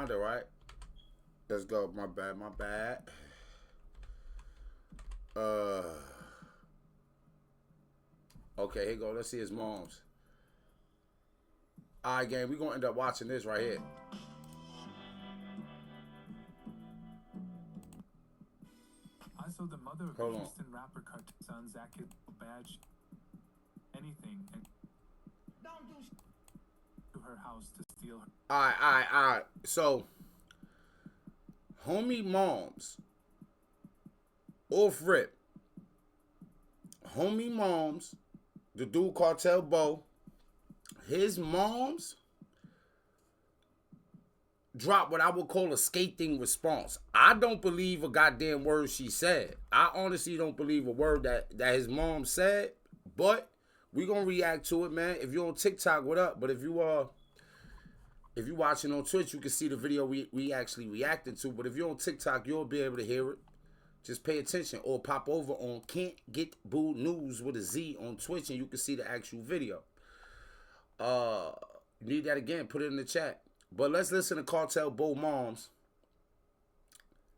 Kinda, right? Let's go. My bad, my bad. Okay, here you go. Let's see his mom's. All right, gang, we're going to end up watching this right here. I saw the mother of the Houston rapper Cartel son Zach badge anything and don't do to her house to steal her. All right. So, homie moms, off rip. Homie moms, the dude Cartel Bo, his moms dropped what I would call a scathing response. I don't believe a goddamn word she said. I honestly don't believe a word that his mom said, but we gonna react to it, man. If you're on TikTok, what up? But if you watching on Twitch, you can see the video we actually reacted to. But if you're on TikTok, you'll be able to hear it. Just pay attention or pop over on Can't Get Boo News with a Z on Twitch and you can see the actual video. Need that again, put it in the chat. But let's listen to Cartel Bo moms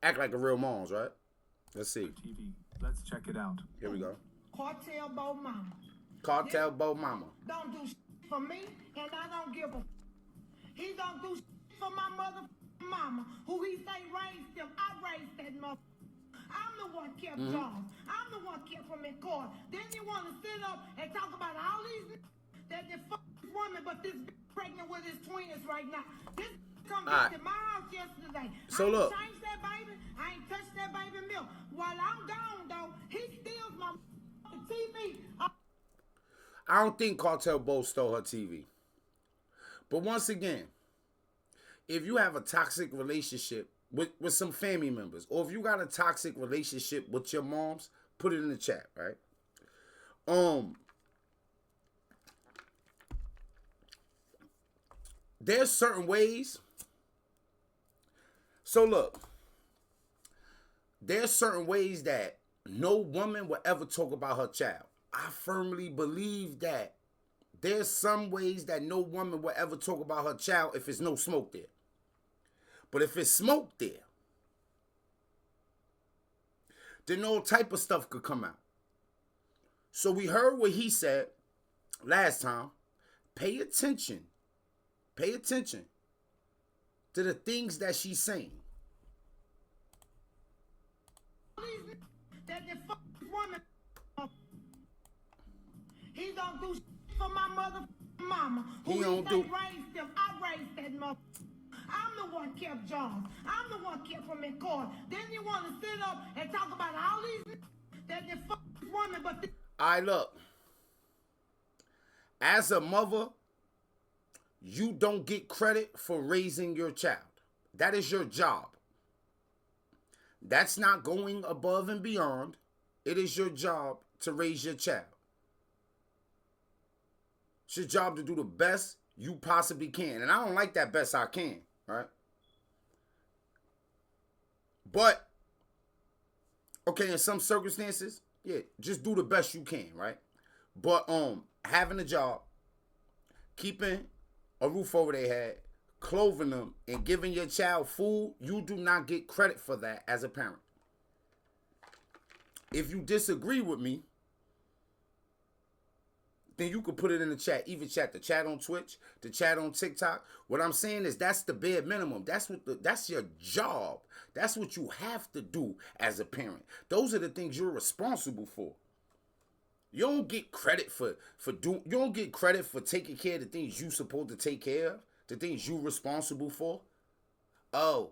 act like a real moms, right? Let's see. TV. Let's check it out. Here we go. Cartel Bo mama. Cartel Bo mama. Don't do for me, and I don't give a. He don't do for my mother, mama, who he say raised him. I raised that mother. I'm the one kept jobs. I'm the one kept him in court. Then you want to sit up and talk about all these that they fuck this woman, but this pregnant with his twins right now. This come to my house yesterday. So I ain't look. changed that baby. I ain't touched that baby milk. While I'm gone though, he steals my TV. I don't think Cartel Bo stole her TV. But once again, if you have a toxic relationship with some family members, or if you got a toxic relationship with your moms, put it in the chat, right? There's certain ways. So look, there's certain ways that no woman will ever talk about her child. I firmly believe that there's some ways that no woman will ever talk about her child if there's no smoke there. But if it's smoke there, then all type of stuff could come out. So we heard what he said last time. Pay attention. Pay attention to the things that she's saying. That the fuck woman. He don't do for my mother, mama, who he raised him. I raised that mother. I'm the one kept jobs. I'm the one kept him in court. Then you want to sit up and talk about all these that the fuck woman, but I look. As a mother, you don't get credit for raising your child. That is your job. That's not going above and beyond. It is your job to raise your child. It's your job to do the best you possibly can. And I don't like that best I can, right? But, okay, in some circumstances, yeah, just do the best you can, right? But having a job, keeping a roof over their head, clothing them, and giving your child food, you do not get credit for that as a parent. If you disagree with me, then you can put it in the chat. Even chat, the chat on Twitch, the chat on TikTok. What I'm saying is that's the bare minimum. That's your job. That's what you have to do as a parent. Those are the things you're responsible for. You don't get credit you don't get credit for taking care of the things you supposed to take care of, the things you responsible for. Oh,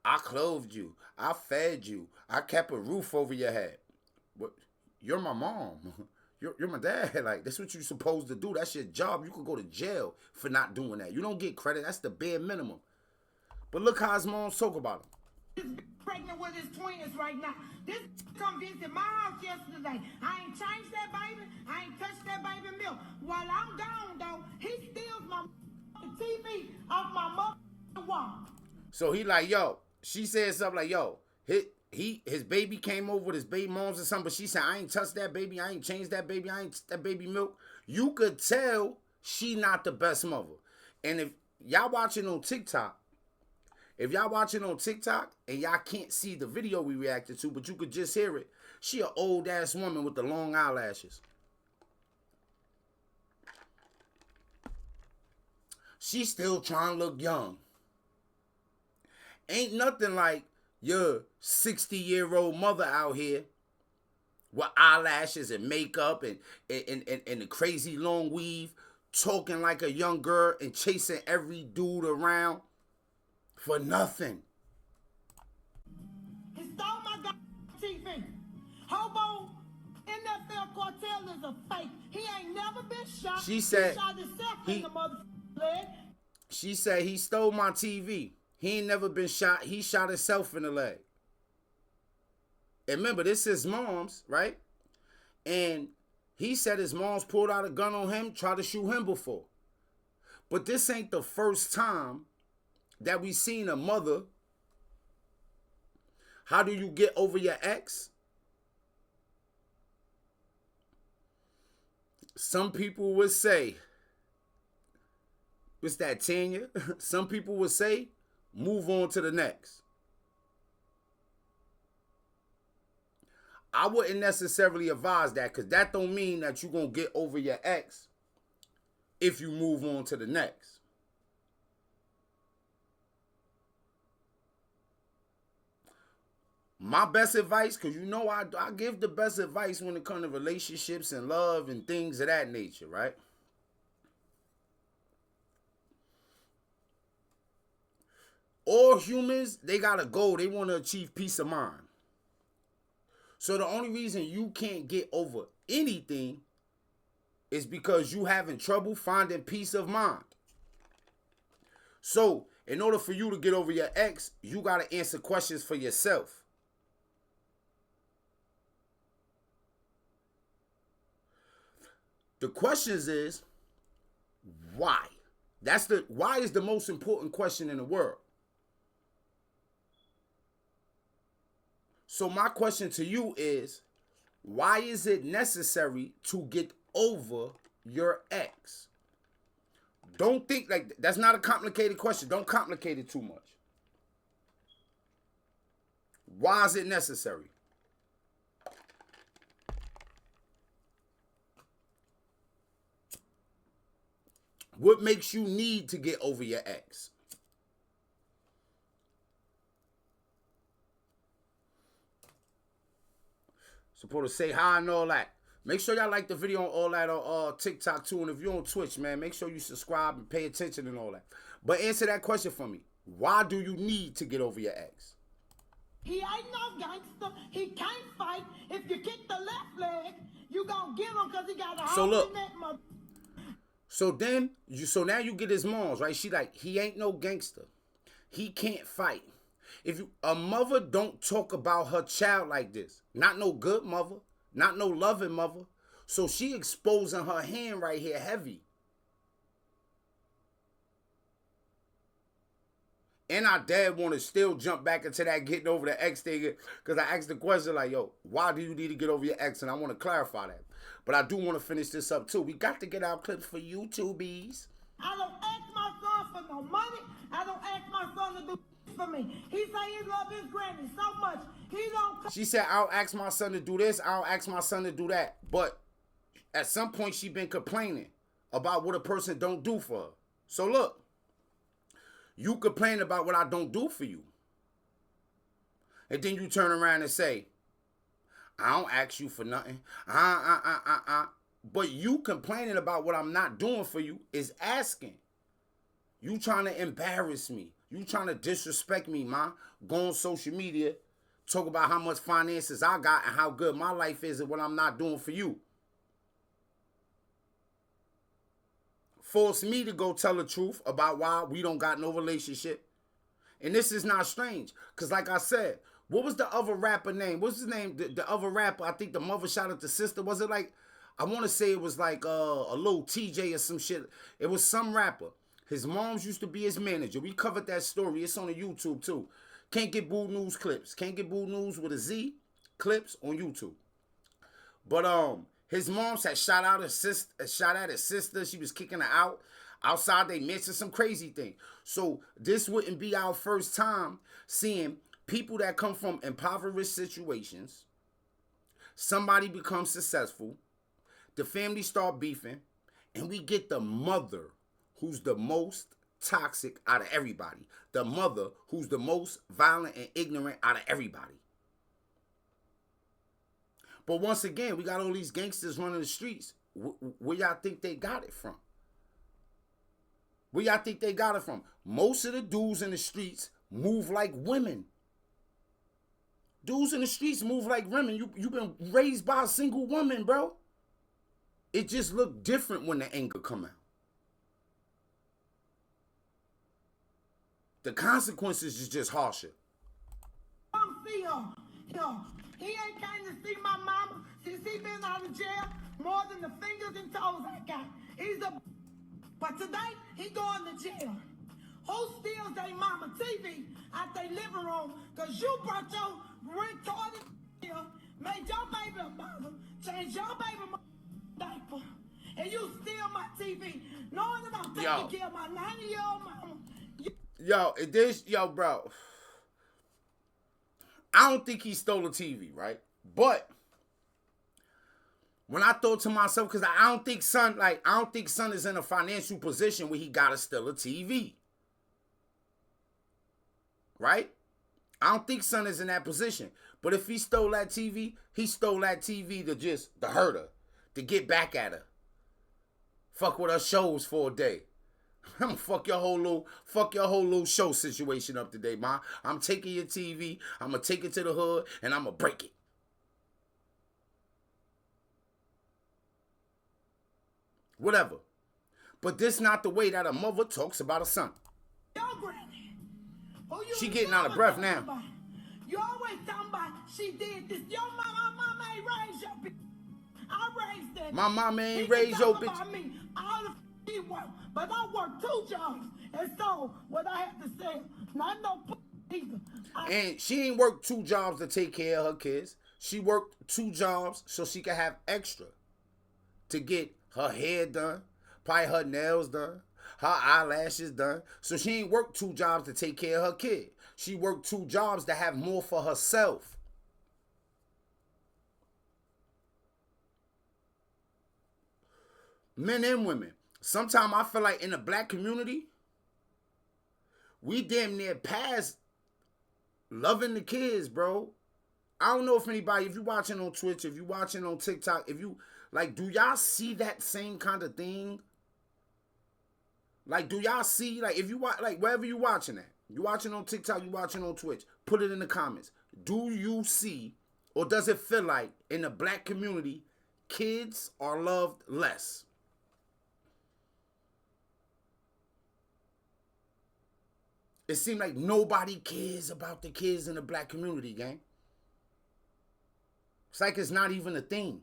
I clothed you, I fed you, I kept a roof over your head. What? You're my mom. You're my dad. Like, that's what you're supposed to do. That's your job. You could go to jail for not doing that. You don't get credit. That's the bare minimum. But look how his mom talk about him. He's pregnant with his twins right now. This come visit my house yesterday. I ain't changed that baby. I ain't touched that baby milk. While I'm gone, though, he steals my TV off my mother's wall. So he like, yo, she said something like, yo, his baby came over with his baby moms or something, but she said, I ain't touched that baby, I ain't changed that baby, I ain't that baby milk. You could tell she not the best mother. And if y'all watching on TikTok, and y'all can't see the video we reacted to, but you could just hear it, she an old ass woman with the long eyelashes. She's still trying to look young. Ain't nothing like your 60-year-old mother out here with eyelashes and makeup and the crazy long weave, talking like a young girl and chasing every dude around for nothing. He stole my TV. Hobo NFL Cartel is a fake. He ain't never been shot. She said he shot himself in the motherfucking leg. She said he stole my TV. He ain't never been shot. He shot himself in the leg. And remember, this is mom's, right? And he said his mom's pulled out a gun on him, tried to shoot him before. But this ain't the first time that we seen a mother. How do you get over your ex? Some people would say, what's that, Tanya? Some people would say, move on to the next. I wouldn't necessarily advise that, because that don't mean that you're going to get over your ex if you move on to the next. My best advice, because you know I give the best advice when it comes to relationships and love and things of that nature, right? All humans, they got a goal. They want to achieve peace of mind. So the only reason you can't get over anything is because you having trouble finding peace of mind. So in order for you to get over your ex, you got to answer questions for yourself. The questions is, why? Why is the most important question in the world. So my question to you is, why is it necessary to get over your ex? Don't think like that's not a complicated question. Don't complicate it too much. Why is it necessary? What makes you need to get over your ex? Supposed to say hi and all that. Make sure y'all like the video and all that on TikTok too. And if you're on Twitch, man, make sure you subscribe and pay attention and all that. But answer that question for me. Why do you need to get over your ex? He ain't no gangster. He can't fight. If you kick the left leg, you gonna get him because he got a hole in that mother. So now you get his mom's, right? She like, he ain't no gangster. He can't fight. If a mother don't talk about her child like this, not no good mother, not no loving mother. So she exposing her hand right here heavy. And our dad want to still jump back into that getting over the ex thing, because I asked the question like, yo, why do you need to get over your ex? And I want to clarify that. But I do want to finish this up too. We got to get our clips for YouTubies. I don't ask my son for no money. I don't ask my son to do for me. He say he love his granny so much. He don't. She said, I'll ask my son to do this. I'll ask my son to do that. But at some point, she been complaining about what a person don't do for her. So look, you complain about what I don't do for you. And then you turn around and say, I don't ask you for nothing. But you complaining about what I'm not doing for you is asking. You trying to embarrass me. You trying to disrespect me, ma. Go on social media, talk about how much finances I got and how good my life is and what I'm not doing for you. Force me to go tell the truth about why we don't got no relationship. And this is not strange. Because like I said, what was the other rapper name? What's his name? The other rapper, I think the mother shot at the sister. Was it like, I want to say it was like a little TJ or some shit. It was some rapper. His mom's used to be his manager. We covered that story. It's on the YouTube too. Can't Get Boo News clips. Can't Get Boo News with a Z clips on YouTube. But his mom had shot at his sister. She was kicking her out. Outside, they missing some crazy thing. So this wouldn't be our first time seeing people that come from impoverished situations. Somebody becomes successful. The family start beefing. And we get the mother who's the most toxic out of everybody. The mother who's the most violent and ignorant out of everybody. But once again, we got all these gangsters running the streets. Where y'all think they got it from? Where y'all think they got it from? Most of the dudes in the streets move like women. Dudes in the streets move like women. You been raised by a single woman, bro. It just look different when the anger come out. The consequences is just harsher. He ain't came to see my mama since he been out of jail more than the fingers and toes I got. But today, he going to jail. Who steals their mama TV out their living room? Because you brought your retarded here, made your baby a mother, changed your baby diaper, and you steal my TV, knowing that I'm taking care of my 90-year-old mama. Yo, bro. I don't think he stole a TV, right? But when I thought to myself, because I don't think son is in a financial position where he gotta steal a TV. Right? I don't think son is in that position. But if he stole that TV, he stole that TV to hurt her, to get back at her. Fuck with her shows for a day. I'm gonna fuck your whole little show situation up today, ma. I'm taking your TV, I'm gonna take it to the hood, and I'm gonna break it. Whatever. But this not the way that a mother talks about a son. She getting out of breath now. You always talking about she did this. Your mama ain't raised your bitch. I raised that. My mama ain't raised your bitch. Me. All the he work, but I work 2 jobs. And so what I have to say, not no either. And she ain't worked 2 jobs to take care of her kids. She worked 2 jobs so she could have extra to get her hair done, probably her nails done, her eyelashes done. So she ain't worked 2 jobs to take care of her kid. She worked 2 jobs to have more for herself. Men and women. Sometimes I feel like in the black community, we damn near past loving the kids, bro. I don't know if anybody, if you watching on Twitch, if you watching on TikTok, if you, like, do y'all see that same kind of thing? Like, do y'all see, like, if you watch, like, wherever you watching at, you watching on TikTok, you watching on Twitch, put it in the comments. Do you see, or does it feel like in the black community, kids are loved less? It seems like nobody cares about the kids in the black community, gang. It's like it's not even a thing.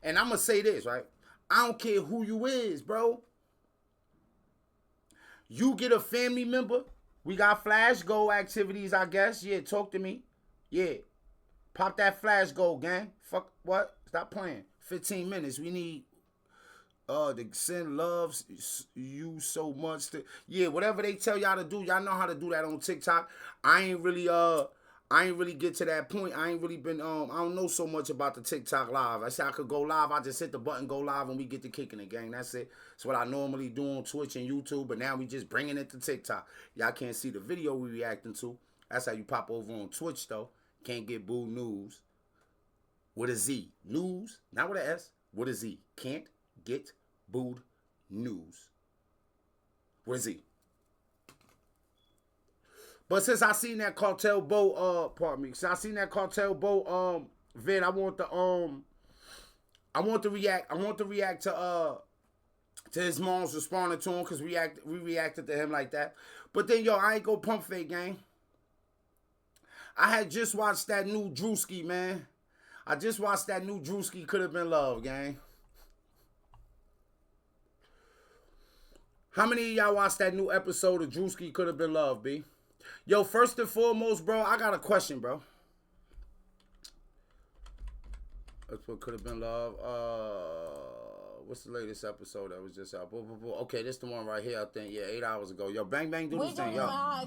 And I'm going to say this, right? I don't care who you is, bro. You get a family member. We got flash goal activities, I guess. Yeah, talk to me. Yeah. Pop that flash goal, gang. Fuck, what? Stop playing. 15 minutes. We need... the sin loves you so much. Yeah, whatever they tell y'all to do, y'all know how to do that on TikTok. I ain't really get to that point. I ain't really been, I don't know so much about the TikTok live. I said I could go live. I just hit the button, go live, and we get to kicking it, gang. That's it. That's what I normally do on Twitch and YouTube, but now we just bringing it to TikTok. Y'all can't see the video we reacting to. That's how you pop over on Twitch, though. Can't get boo news. With a Z. News, not with an S, with a Z. Can't get booed news. With a Z. But since I seen that Cartel Bo, since I seen that Cartel Bo, vid, I want to react to his mom's responding to him, because we reacted to him like that. But then, yo, I ain't go pump fake, gang. I had just watched that new Drewski, man. I just watched that new Drewski, Could Have Been Love, gang. How many of y'all watched that new episode of Drewski, Could Have Been Love, B? Yo, first and foremost, bro, I got a question, bro. That's what could have been love. what's the latest episode that was just out? Okay, this the one right here, I think. Yeah, 8 hours ago. Yo, bang, bang, do this thing, yo.